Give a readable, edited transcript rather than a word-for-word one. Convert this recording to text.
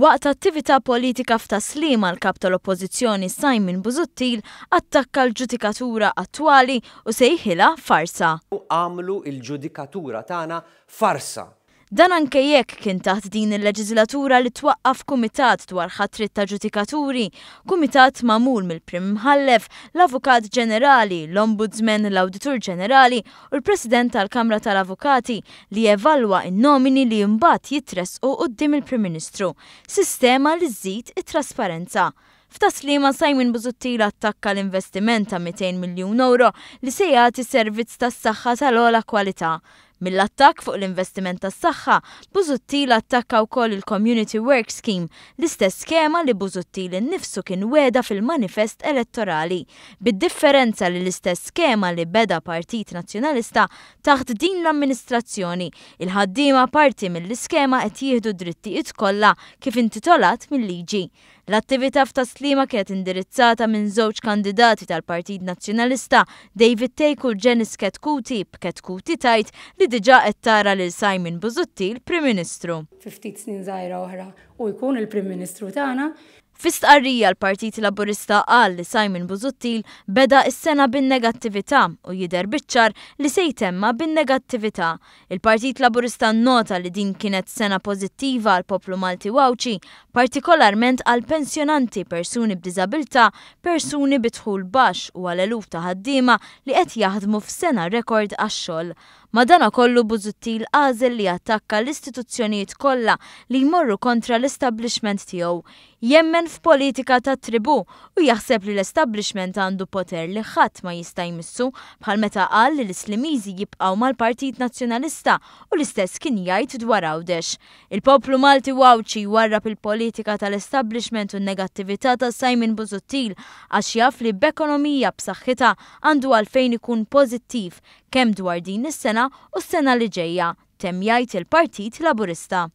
Waqt attività politika f'Taslima l-kap tal-Oppożizzjoni Simon Busuttil attakka l-ġudikatura attwali u sejħilha farsa. Għamlu l-ġudikatura tagħna farsa. Dan anke jekk kien taħt din il-leġislatura li twaqqaf kumitat dwar ħatrit ta' ġudikaturi, kumitat magħmul mill-Prim Mħallef, l-Avukat Ġenerali, l-Ombudsman, l-Awditur Ġenerali u l-President tal-Kamra tal-Avukati li jevalwa n-nomini li mbagħad jitresqu quddiem il-Prim Ministru, sistema li żżid it-trasparenza. F'Taslima Simon Busuttil attakka l-investiment ta' 200 miljun euro li se jagħti servizz tas-saħħa tal-ogħla kwalità. Mill-attakk fuq l-investiment tas-saħħa, Busuttil attakka wkoll il-Community Work Scheme, l-istess skema li Busuttil innifsu kien weda fil-manifest elettorali. Bid-differenza li l-istess skema li beda Partit Nazzjonalista taħt din l-amministrazzjoni, il-ħaddiema parti mill-iskema qed jieħdu drittijiet kollha kif intitolat mill-liġi. L-attività f'Taslima kienet indirizzata minn żewġ kandidati tal-Partit Nazzjonalista, David Tejk u Janice Ketkuti, b'Ketkuti tajt li diġà qed tara lil Simon Busuttil Prim Ministru. 50 snin żgħira oħra u jkun il-Prim Ministru tagħna. F'istqarrija l-Partit Laburista qal li Simon Busuttil beda s-sena bin-negattività u jidher biċ-ċar li se jtemma bin-negattività. Il-Partit Laburista nnota li din kienet sena pożittiva għal poplu Malti Wawċi, partikolarment għal pensjonanti, persuni b'diżabilità, persuni bidħul baxx u għal eluf ta' ħaddiema li qed jaħdmu f'sena rekord għax-xogħol. Madankollu Busuttil għażel li attakka l-istituzzjonijiet kollha li jmorru kontra l-establishment tiegħu. Jemmen f'politika ta' tribù u jaħseb li l-establishment għandu poter li ħadd ma jista' jmissu bħal meta qal li l-Islimiżi jibqgħu mal-Partit Nazzjonalista u l-istess kien jgħid dwar Għawdex. Il-poplu Malti Wawċi warrab il-politika tal-establishment u n-negattività ta' Simon Busuttil għax jaf li b'ekonomija b'saħħitha għandu għalfejn ikun pożittiv kemm dwar din is-sena u s-sena li ġejja, temm jgħid il-Partit Laburista.